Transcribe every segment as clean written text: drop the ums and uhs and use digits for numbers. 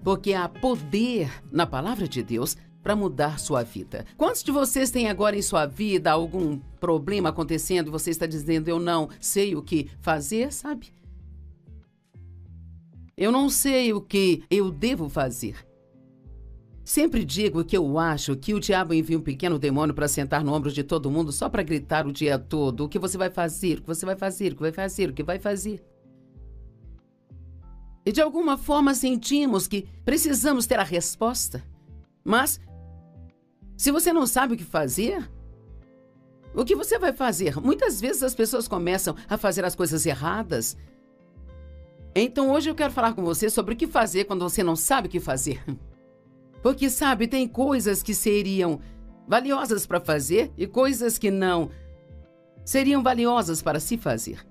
porque há poder na palavra de Deus para mudar sua vida. Quantos de vocês têm agora em sua vida algum problema acontecendo e você está dizendo, eu não sei o que fazer, sabe? Eu não sei o que eu devo fazer. Sempre digo que eu acho que o diabo envia um pequeno demônio para sentar no ombro de todo mundo só para gritar o dia todo o que você vai fazer, o que você vai fazer, o que vai fazer, o que vai fazer. E de alguma forma sentimos que precisamos ter a resposta. Mas, se você não sabe o que fazer, o que você vai fazer? Muitas vezes as pessoas começam a fazer as coisas erradas. Então hoje eu quero falar com você sobre o que fazer quando você não sabe o que fazer. Porque, sabe, tem coisas que seriam valiosas para fazer e coisas que não seriam valiosas para se fazer.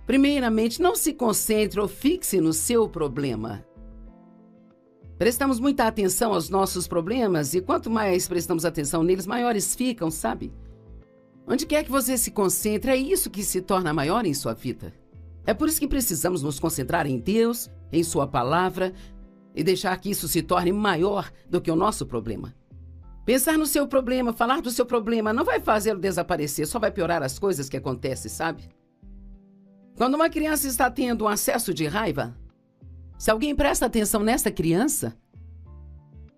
Primeiramente, não se concentre ou fixe no seu problema. Prestamos muita atenção aos nossos problemas e quanto mais prestamos atenção neles, maiores ficam, sabe? Onde quer que você se concentre, é isso que se torna maior em sua vida. É por isso que precisamos nos concentrar em Deus, em sua palavra, e deixar que isso se torne maior do que o nosso problema. Pensar no seu problema, falar do seu problema, não vai fazê-lo desaparecer, só vai piorar as coisas que acontecem, sabe? Quando uma criança está tendo um acesso de raiva, se alguém presta atenção nessa criança,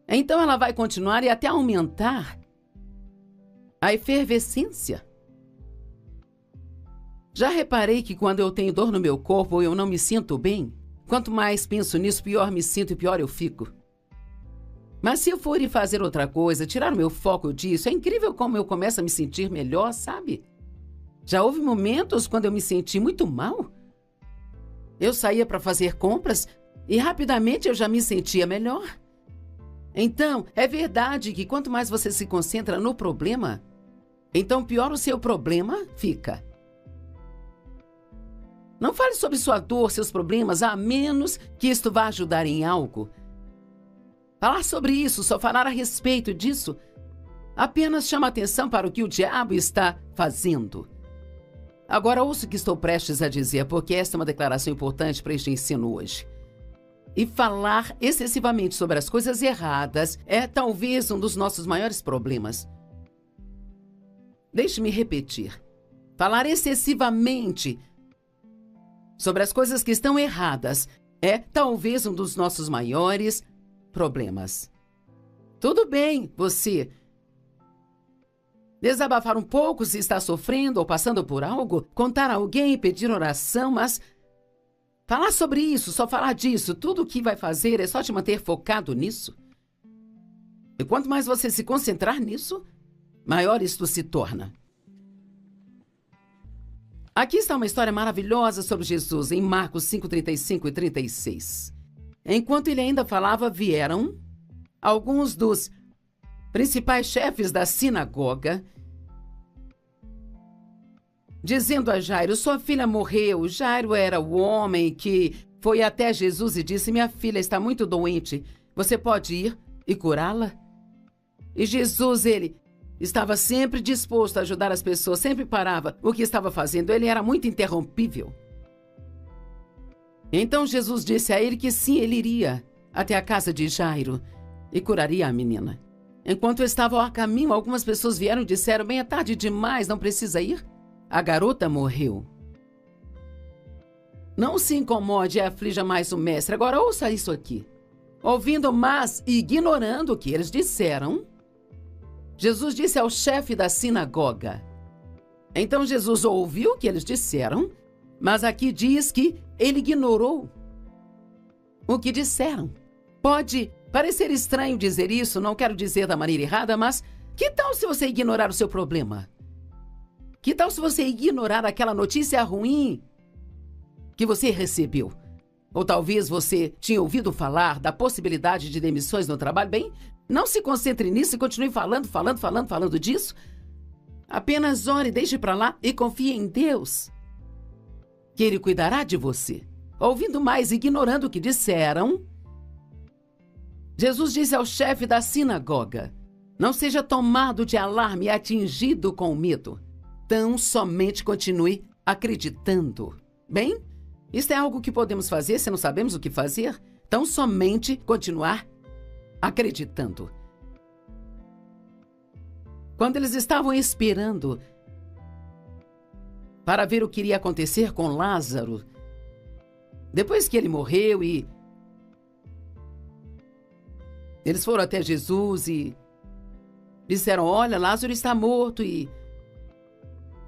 então ela vai continuar e até aumentar a efervescência. Já reparei que quando eu tenho dor no meu corpo ou eu não me sinto bem, quanto mais penso nisso, pior me sinto e pior eu fico. Mas se eu for ir fazer outra coisa, tirar o meu foco disso, é incrível como eu começo a me sentir melhor, sabe? Já houve momentos quando eu me senti muito mal. Eu saía para fazer compras e rapidamente eu já me sentia melhor. Então, é verdade que quanto mais você se concentra no problema, então pior o seu problema fica. Não fale sobre sua dor, seus problemas, a menos que isto vá ajudar em algo. Falar sobre isso, só falar a respeito disso, apenas chama atenção para o que o diabo está fazendo. Agora ouça o que estou prestes a dizer, porque esta é uma declaração importante para este ensino hoje. E falar excessivamente sobre as coisas erradas é talvez um dos nossos maiores problemas. Deixe-me repetir. Falar excessivamente sobre as coisas que estão erradas é talvez um dos nossos maiores problemas. Tudo bem, você desabafar um pouco se está sofrendo ou passando por algo, contar a alguém, pedir oração, mas falar sobre isso, só falar disso, tudo o que vai fazer é só te manter focado nisso. E quanto mais você se concentrar nisso, maior isto se torna. Aqui está uma história maravilhosa sobre Jesus, em Marcos 5, 35 e 36. Enquanto ele ainda falava, vieram alguns dos principais chefes da sinagoga, dizendo a Jairo, sua filha morreu. Jairo era o homem que foi até Jesus e disse, minha filha está muito doente, você pode ir e curá-la? E Jesus, ele estava sempre disposto a ajudar as pessoas, sempre parava o que estava fazendo. Ele era muito interrompível. Então Jesus disse a ele que sim, ele iria até a casa de Jairo e curaria a menina. Enquanto estavam a caminho, algumas pessoas vieram e disseram, bem, é tarde demais, não precisa ir? A garota morreu. Não se incomode e aflija mais o mestre. Agora ouça isso aqui. Ouvindo, mas ignorando o que eles disseram, Jesus disse ao chefe da sinagoga. Então Jesus ouviu o que eles disseram, mas aqui diz que ele ignorou o que disseram. Pode parecer estranho dizer isso, não quero dizer da maneira errada, mas que tal se você ignorar o seu problema? Que tal se você ignorar aquela notícia ruim que você recebeu? Ou talvez você tinha ouvido falar da possibilidade de demissões no trabalho. Bem, não se concentre nisso e continue falando disso. Apenas ore, deixe para lá e confie em Deus, que Ele cuidará de você. Ouvindo mais, ignorando o que disseram, Jesus disse ao chefe da sinagoga, não seja tomado de alarme e atingido com medo. Tão somente continue acreditando. Bem, isto é algo que podemos fazer se não sabemos o que fazer. Tão somente continuar acreditando. Quando eles estavam esperando para ver o que iria acontecer com Lázaro, depois que ele morreu, e eles foram até Jesus e disseram: olha, Lázaro está morto. E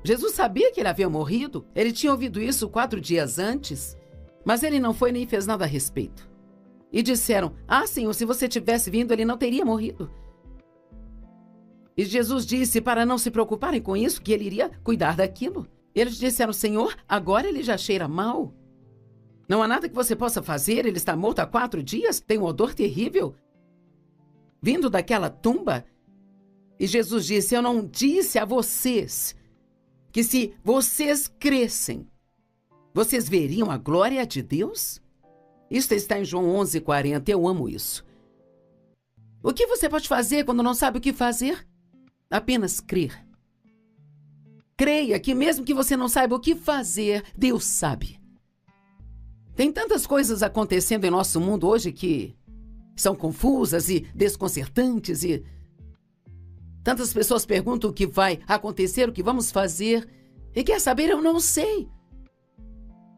Jesus sabia que ele havia morrido. Ele tinha ouvido isso 4 dias antes, mas ele não foi nem fez nada a respeito. E disseram: ah, Senhor, se você tivesse vindo, ele não teria morrido. E Jesus disse para não se preocuparem com isso, que ele iria cuidar daquilo. Eles disseram: Senhor, agora ele já cheira mal. Não há nada que você possa fazer, ele está morto há 4 dias, tem um odor terrível vindo daquela tumba. E Jesus disse: eu não disse a vocês que se vocês crescem, vocês veriam a glória de Deus? Isso está em João 11:40, eu amo isso. O que você pode fazer quando não sabe o que fazer? Apenas crer. Creia que mesmo que você não saiba o que fazer, Deus sabe. Tem tantas coisas acontecendo em nosso mundo hoje que são confusas e desconcertantes, e tantas pessoas perguntam o que vai acontecer, o que vamos fazer, e quer saber, eu não sei.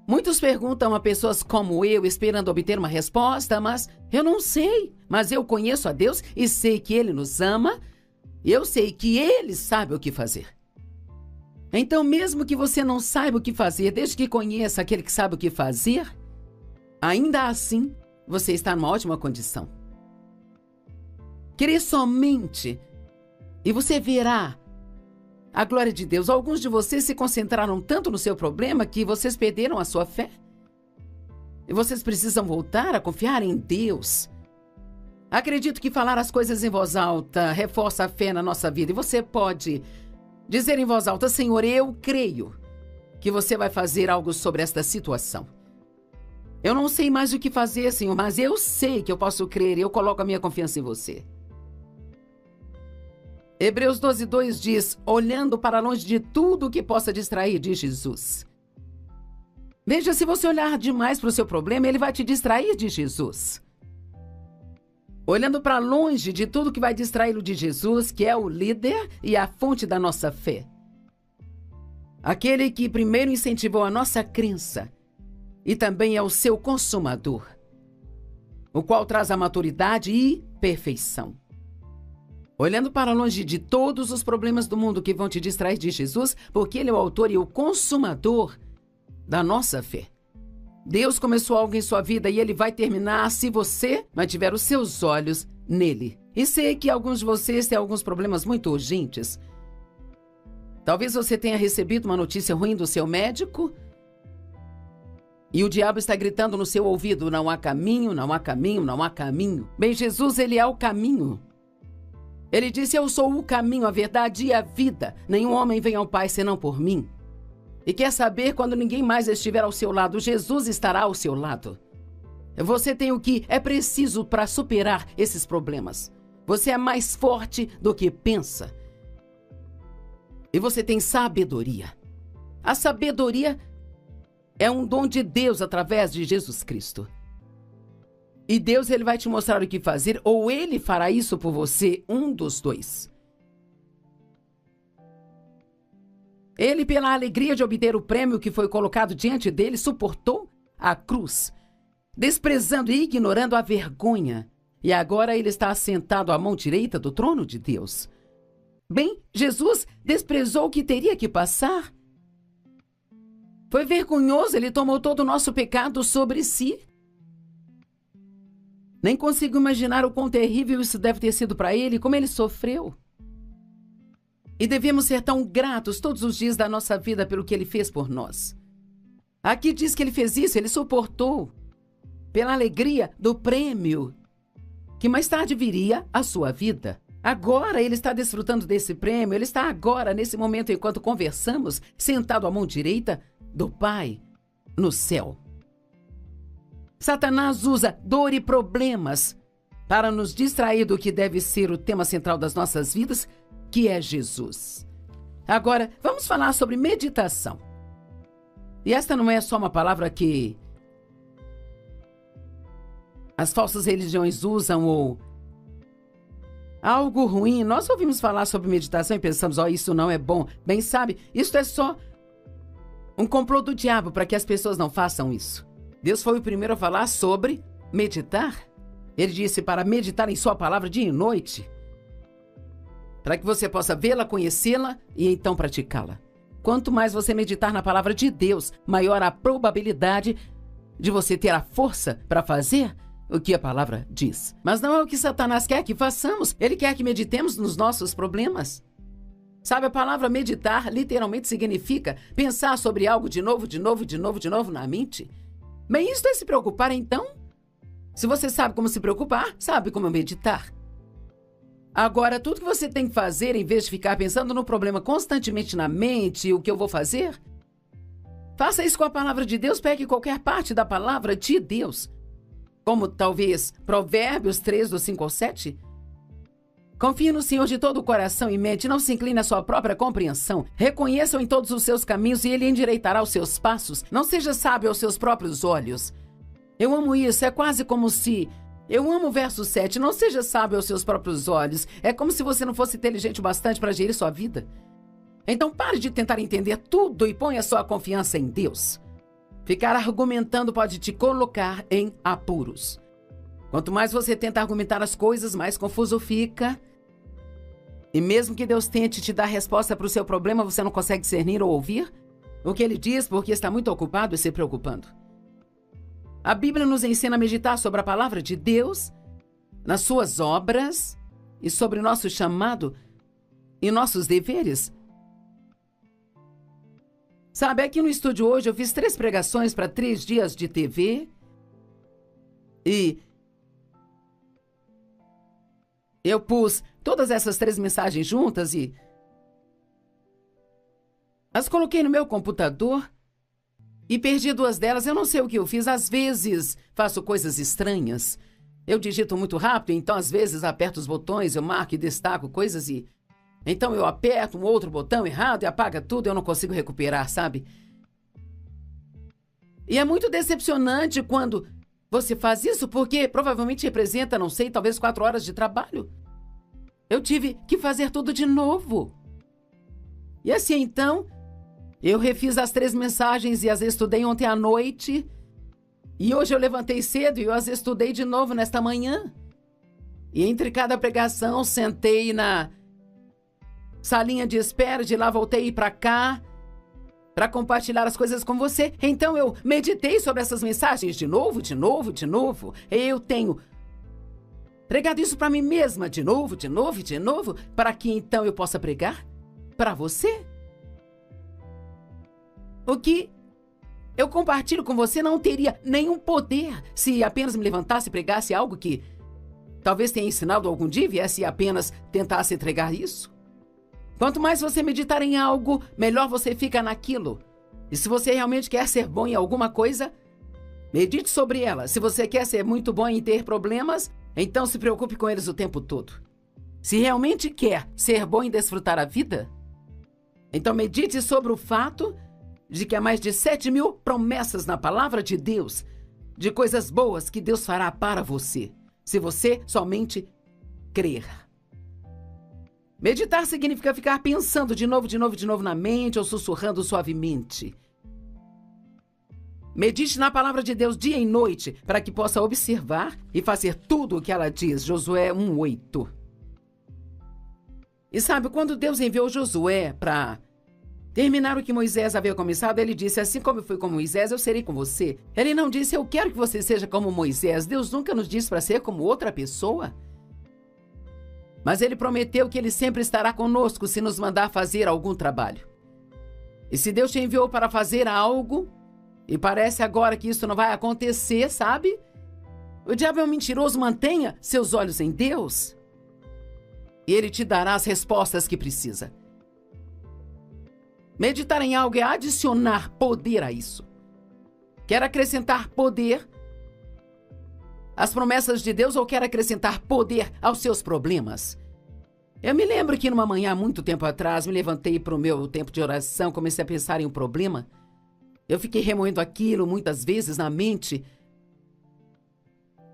Muitos perguntam a pessoas como eu, esperando obter uma resposta, mas eu não sei. Mas eu conheço a Deus e sei que Ele nos ama, e eu sei que Ele sabe o que fazer. Então, mesmo que você não saiba o que fazer, desde que conheça aquele que sabe o que fazer, ainda assim, você está numa ótima condição. Crer somente e você verá a glória de Deus. Alguns de vocês se concentraram tanto no seu problema que vocês perderam a sua fé. E vocês precisam voltar a confiar em Deus. Acredito que falar as coisas em voz alta reforça a fé na nossa vida. E você pode dizer em voz alta: Senhor, eu creio que você vai fazer algo sobre esta situação. Eu não sei mais o que fazer, Senhor, mas eu sei que eu posso crer e eu coloco a minha confiança em você. Hebreus 12:2 diz: olhando para longe de tudo que possa distrair, diz Jesus. Veja, se você olhar demais para o seu problema, ele vai te distrair de Jesus. Olhando para longe de tudo que vai distraí-lo de Jesus, que é o líder e a fonte da nossa fé. Aquele que primeiro incentivou a nossa crença e também é o seu consumador, o qual traz a maturidade e perfeição. Olhando para longe de todos os problemas do mundo que vão te distrair de Jesus, porque Ele é o autor e o consumador da nossa fé. Deus começou algo em sua vida e Ele vai terminar se você mantiver os seus olhos nele. E sei que alguns de vocês têm alguns problemas muito urgentes. Talvez você tenha recebido uma notícia ruim do seu médico e o diabo está gritando no seu ouvido: não há caminho, não há caminho, não há caminho. Bem, Jesus, Ele é o caminho. Ele disse: eu sou o caminho, a verdade e a vida. Nenhum homem vem ao Pai senão por mim. E quer saber, quando ninguém mais estiver ao seu lado, Jesus estará ao seu lado. Você tem o que é preciso para superar esses problemas. Você é mais forte do que pensa. E você tem sabedoria. A sabedoria é um dom de Deus através de Jesus Cristo. E Deus, Ele vai te mostrar o que fazer, ou Ele fará isso por você, um dos dois. Ele, pela alegria de obter o prêmio que foi colocado diante dele, suportou a cruz, desprezando e ignorando a vergonha. E agora ele está assentado à mão direita do trono de Deus. Bem, Jesus desprezou o que teria que passar. Foi vergonhoso, ele tomou todo o nosso pecado sobre si. Nem consigo imaginar o quão terrível isso deve ter sido para ele, como ele sofreu. E devemos ser tão gratos todos os dias da nossa vida pelo que ele fez por nós. Aqui diz que ele fez isso, ele suportou, pela alegria do prêmio, que mais tarde viria a sua vida. Agora ele está desfrutando desse prêmio, ele está agora, nesse momento, enquanto conversamos, sentado à mão direita do Pai, no céu. Satanás usa dor e problemas para nos distrair do que deve ser o tema central das nossas vidas, que é Jesus. Agora, vamos falar sobre meditação. E esta não é só uma palavra que as falsas religiões usam ou algo ruim. Nós ouvimos falar sobre meditação e pensamos, isso não é bom. Bem, sabe, isso é só um complô do diabo para que as pessoas não façam isso. Deus foi o primeiro a falar sobre meditar. Ele disse para meditar em sua palavra dia e noite, para que você possa vê-la, conhecê-la e então praticá-la. Quanto mais você meditar na palavra de Deus, maior a probabilidade de você ter a força para fazer o que a palavra diz. Mas não é o que Satanás quer que façamos. Ele quer que meditemos nos nossos problemas. Sabe, a palavra meditar literalmente significa pensar sobre algo de novo na mente. Bem, isso é se preocupar então? Se você sabe como se preocupar, sabe como meditar. Agora, tudo que você tem que fazer, em vez de ficar pensando no problema constantemente na mente, o que eu vou fazer, faça isso com a palavra de Deus, pegue qualquer parte da palavra de Deus. Como talvez Provérbios 3, do 5 ao 7. Confie no Senhor de todo o coração e mente, não se incline à sua própria compreensão. Reconheça-o em todos os seus caminhos e ele endireitará os seus passos. Não seja sábio aos seus próprios olhos. Eu amo isso, é quase como se... Eu amo o verso 7, não seja sábio aos seus próprios olhos. É como se você não fosse inteligente o bastante para gerir sua vida. Então pare de tentar entender tudo e ponha sua confiança em Deus. Ficar argumentando pode te colocar em apuros. Quanto mais você tenta argumentar as coisas, mais confuso fica. E mesmo que Deus tente te dar resposta para o seu problema, você não consegue discernir ou ouvir o que ele diz porque está muito ocupado e se preocupando. A Bíblia nos ensina a meditar sobre a palavra de Deus, nas suas obras e sobre nosso chamado e nossos deveres. Sabe, aqui no estúdio hoje eu fiz 3 pregações para 3 dias de TV e eu pus todas essas 3 mensagens juntas e as coloquei no meu computador e perdi 2 delas. Eu não sei o que eu fiz. Às vezes faço coisas estranhas. Eu digito muito rápido, então às vezes aperto os botões, eu marco e destaco coisas e... Então eu aperto um outro botão errado e apaga tudo, eu não consigo recuperar, sabe? E é muito decepcionante quando você faz isso, porque provavelmente representa, não sei, talvez 4 horas de trabalho. Eu tive que fazer tudo de novo. E assim, então, eu refiz as 3 mensagens e as estudei ontem à noite. E hoje eu levantei cedo e eu as estudei de novo nesta manhã. E entre cada pregação, sentei na salinha de espera, de lá voltei para cá para compartilhar as coisas com você. Então eu meditei sobre essas mensagens de novo. Eu tenho pregado isso para mim mesma de novo, para que então eu possa pregar para você. O que eu compartilho com você não teria nenhum poder se apenas me levantasse e pregasse algo que talvez tenha ensinado algum dia e viesse apenas tentasse entregar isso. Quanto mais você meditar em algo, melhor você fica naquilo. E se você realmente quer ser bom em alguma coisa, medite sobre ela. Se você quer ser muito bom em ter problemas, então se preocupe com eles o tempo todo. Se realmente quer ser bom em desfrutar a vida, então medite sobre o fato de que há mais de 7.000 promessas na palavra de Deus, de coisas boas que Deus fará para você, se você somente crer. Meditar significa ficar pensando de novo na mente ou sussurrando suavemente. Medite na palavra de Deus dia e noite para que possa observar e fazer tudo o que ela diz. Josué 1:8. E sabe, quando Deus enviou Josué para terminar o que Moisés havia começado, ele disse, assim como eu fui com Moisés, eu serei com você. Ele não disse, eu quero que você seja como Moisés. Deus nunca nos disse para ser como outra pessoa. Mas ele prometeu que ele sempre estará conosco se nos mandar fazer algum trabalho. E se Deus te enviou para fazer algo, e parece agora que isso não vai acontecer, sabe? O diabo é um mentiroso, mantenha seus olhos em Deus. E ele te dará as respostas que precisa. Meditar em algo é adicionar poder a isso. Quer acrescentar poder às promessas de Deus ou quer acrescentar poder aos seus problemas? Eu me lembro que numa manhã, muito tempo atrás, me levantei para o meu tempo de oração, comecei a pensar em um problema. Eu fiquei remoendo aquilo muitas vezes na mente.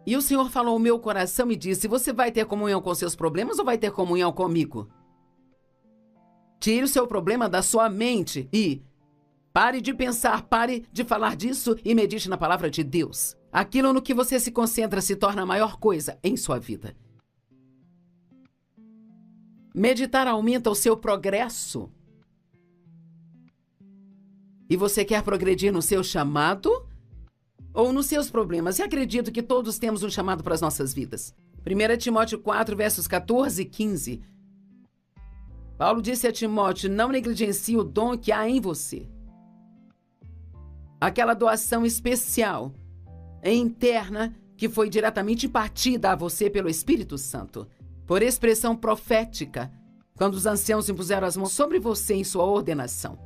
E o Senhor falou ao meu coração e disse: você vai ter comunhão com seus problemas ou vai ter comunhão comigo? Tire o seu problema da sua mente e pare de pensar, pare de falar disso e medite na palavra de Deus. Aquilo no que você se concentra se torna a maior coisa em sua vida. Meditar aumenta o seu progresso. E você quer progredir no seu chamado ou nos seus problemas? E acredito que todos temos um chamado para as nossas vidas. 1 Timóteo 4, versos 14 e 15. Paulo disse a Timóteo: não negligencie o dom que há em você. Aquela doação especial e interna que foi diretamente impartida a você pelo Espírito Santo, por expressão profética, quando os anciãos impuseram as mãos sobre você em sua ordenação.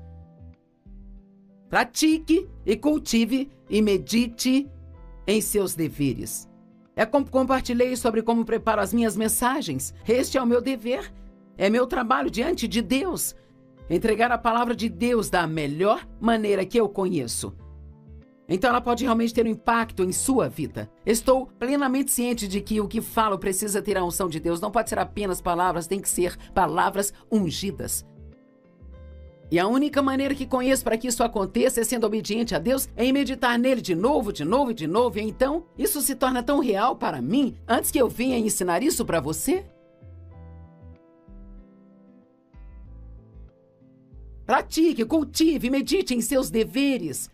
Pratique e cultive e medite em seus deveres. É como compartilhei sobre como preparo as minhas mensagens. Este é o meu dever. É meu trabalho diante de Deus. Entregar a palavra de Deus da melhor maneira que eu conheço. Então ela pode realmente ter um impacto em sua vida. Estou plenamente ciente de que o que falo precisa ter a unção de Deus. Não pode ser apenas palavras, tem que ser palavras ungidas. E a única maneira que conheço para que isso aconteça é sendo obediente a Deus, é em meditar nele de novo, de novo e de novo. E então, isso se torna tão real para mim, antes que eu venha ensinar isso para você. Pratique, cultive, medite em seus deveres.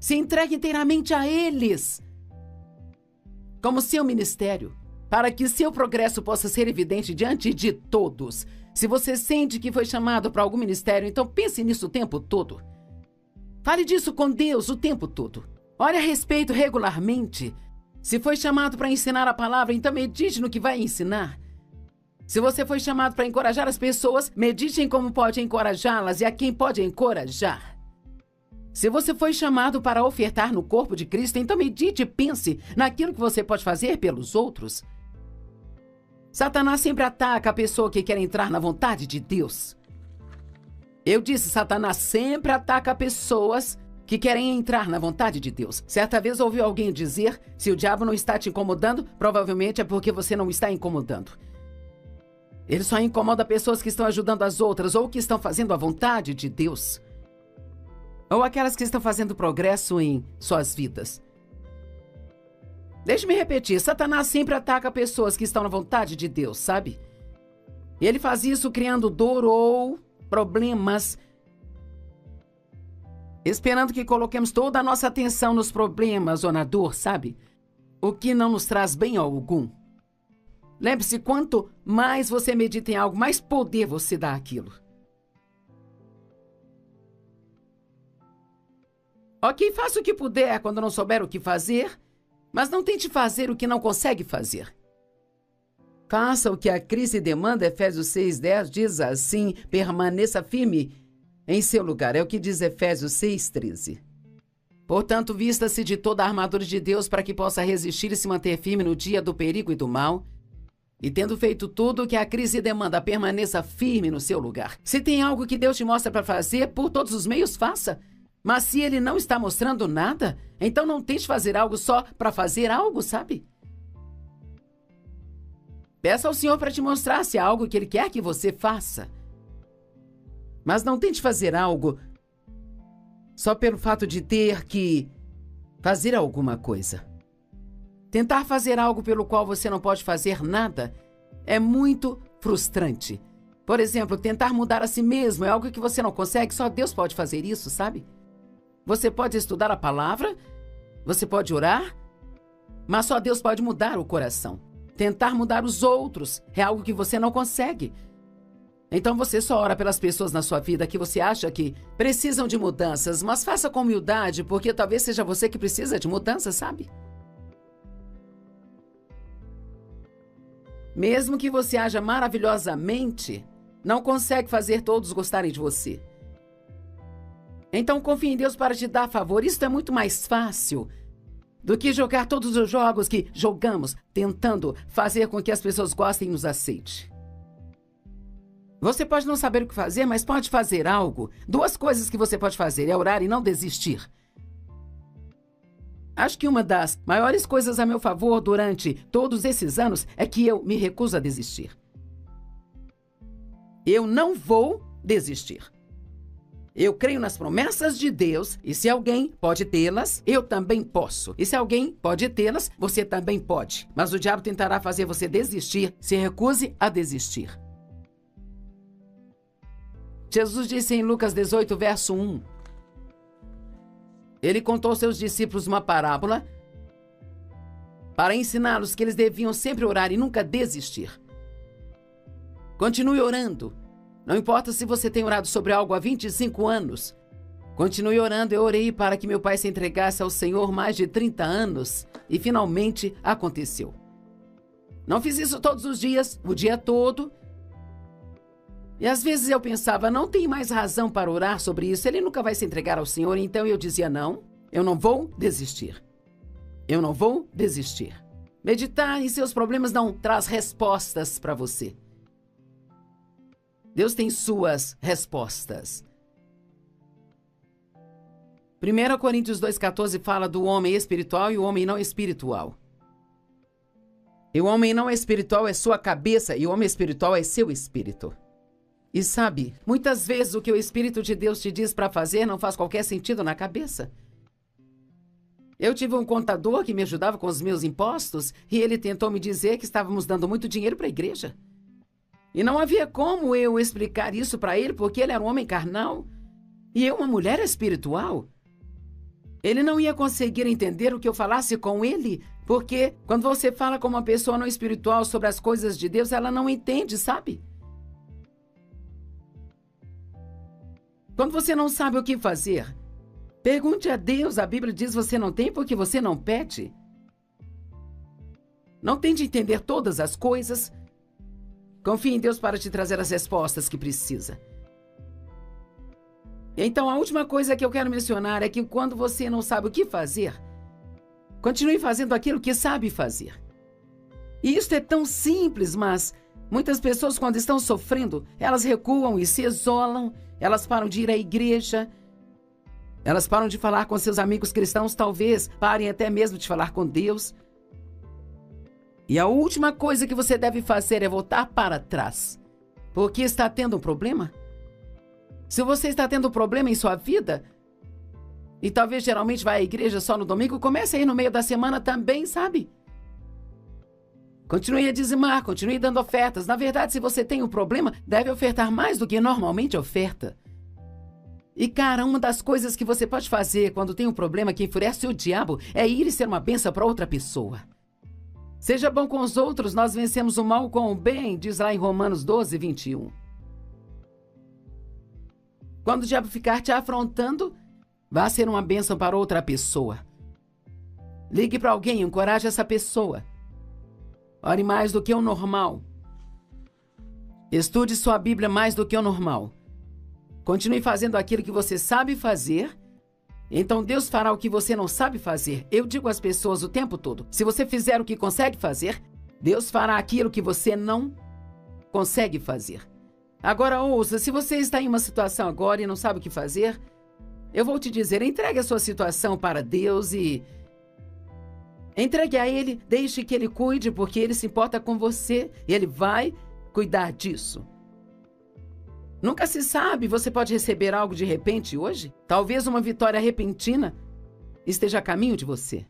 Se entregue inteiramente a eles, como seu ministério, para que seu progresso possa ser evidente diante de todos. Se você sente que foi chamado para algum ministério, então pense nisso o tempo todo. Fale disso com Deus o tempo todo. Ore a respeito regularmente. Se foi chamado para ensinar a palavra, então medite no que vai ensinar. Se você foi chamado para encorajar as pessoas, medite em como pode encorajá-las e a quem pode encorajar. Se você foi chamado para ofertar no corpo de Cristo, então medite e pense naquilo que você pode fazer pelos outros. Satanás sempre ataca a pessoa que quer entrar na vontade de Deus. Eu disse, Satanás sempre ataca pessoas que querem entrar na vontade de Deus. Certa vez ouvi alguém dizer: se o diabo não está te incomodando, provavelmente é porque você não está incomodando. Ele só incomoda pessoas que estão ajudando as outras ou que estão fazendo a vontade de Deus. Ou aquelas que estão fazendo progresso em suas vidas. Deixe-me repetir, Satanás sempre ataca pessoas que estão na vontade de Deus, sabe? E ele faz isso criando dor ou problemas, esperando que coloquemos toda a nossa atenção nos problemas ou na dor, sabe? O que não nos traz bem algum. Lembre-se, quanto mais você medita em algo, mais poder você dá àquilo. Ok, faça o que puder quando não souber o que fazer, mas não tente fazer o que não consegue fazer. Faça o que a crise demanda. Efésios 6:10 diz assim: permaneça firme em seu lugar. É o que diz Efésios 6:13. Portanto, vista-se de toda a armadura de Deus para que possa resistir e se manter firme no dia do perigo e do mal. E tendo feito tudo o que a crise demanda, permaneça firme no seu lugar. Se tem algo que Deus te mostra para fazer, por todos os meios, faça. Mas se ele não está mostrando nada, então não tente fazer algo só para fazer algo, sabe? Peça ao Senhor para te mostrar se há algo que ele quer que você faça. Mas não tente fazer algo só pelo fato de ter que fazer alguma coisa. Tentar fazer algo pelo qual você não pode fazer nada é muito frustrante. Por exemplo, tentar mudar a si mesmo é algo que você não consegue, só Deus pode fazer isso, sabe? Você pode estudar a palavra, você pode orar, mas só Deus pode mudar o coração. Tentar mudar os outros é algo que você não consegue. Então você só ora pelas pessoas na sua vida que você acha que precisam de mudanças, mas faça com humildade, porque talvez seja você que precisa de mudanças, sabe? Mesmo que você haja maravilhosamente, não consegue fazer todos gostarem de você. Então confie em Deus para te dar favor. Isso é muito mais fácil do que jogar todos os jogos que jogamos, tentando fazer com que as pessoas gostem e nos aceitem. Você pode não saber o que fazer, mas pode fazer algo. 2 coisas que você pode fazer é orar e não desistir. Acho que uma das maiores coisas a meu favor durante todos esses anos é que eu me recuso a desistir. Eu não vou desistir. Eu creio nas promessas de Deus e se alguém pode tê-las, eu também posso. E se alguém pode tê-las, você também pode. Mas o diabo tentará fazer você desistir. Se recuse a desistir. Jesus disse em Lucas 18, verso 1. Ele contou aos seus discípulos uma parábola para ensiná-los que eles deviam sempre orar e nunca desistir. Continue orando. Não importa se você tem orado sobre algo há 25 anos. Continue orando. Eu orei para que meu pai se entregasse ao Senhor mais de 30 anos e finalmente aconteceu. Não fiz isso todos os dias, o dia todo. E às vezes eu pensava, não tem mais razão para orar sobre isso, ele nunca vai se entregar ao Senhor. Então eu dizia, não, eu não vou desistir. Eu não vou desistir. Meditar em seus problemas não traz respostas para você. Deus tem suas respostas. 1 Coríntios 2,14 fala do homem espiritual e o homem não espiritual. E o homem não espiritual é sua cabeça e o homem espiritual é seu espírito. E sabe, muitas vezes o que o Espírito de Deus te diz para fazer não faz qualquer sentido na cabeça. Eu tive um contador que me ajudava com os meus impostos e ele tentou me dizer que estávamos dando muito dinheiro para a igreja. E não havia como eu explicar isso para ele porque ele era um homem carnal e eu uma mulher espiritual. Ele não ia conseguir entender o que eu falasse com ele, porque quando você fala com uma pessoa não espiritual sobre as coisas de Deus, ela não entende, sabe? Quando você não sabe o que fazer, pergunte a Deus. A Bíblia diz você não tem porque você não pede. Não tente entender todas as coisas. Confie em Deus para te trazer as respostas que precisa. Então, a última coisa que eu quero mencionar é que quando você não sabe o que fazer, continue fazendo aquilo que sabe fazer. E isso é tão simples, mas muitas pessoas, quando estão sofrendo, elas recuam e se isolam. Elas param de ir à igreja, elas param de falar com seus amigos cristãos, talvez parem até mesmo de falar com Deus. E a última coisa que você deve fazer é voltar para trás. Porque está tendo um problema? Se você está tendo um problema em sua vida, e talvez geralmente vai à igreja só no domingo, comece a ir no meio da semana também, sabe? Continue a dizimar, continue dando ofertas. Na verdade, se você tem um problema, deve ofertar mais do que normalmente oferta. E, cara, uma das coisas que você pode fazer quando tem um problema que enfurece o diabo é ir e ser uma bênção para outra pessoa. Seja bom com os outros, nós vencemos o mal com o bem, diz lá em Romanos 12, 21. Quando o diabo ficar te afrontando, vá ser uma bênção para outra pessoa. Ligue para alguém, encoraje essa pessoa. Ore mais do que o normal. Estude sua Bíblia mais do que o normal. Continue fazendo aquilo que você sabe fazer. Então Deus fará o que você não sabe fazer. Eu digo às pessoas o tempo todo, se você fizer o que consegue fazer, Deus fará aquilo que você não consegue fazer. Agora ouça, se você está em uma situação agora e não sabe o que fazer, eu vou te dizer, entregue a sua situação para Deus e entregue a Ele, deixe que Ele cuide, porque Ele se importa com você e Ele vai cuidar disso. Nunca se sabe, você pode receber algo de repente hoje? Talvez uma vitória repentina esteja a caminho de você.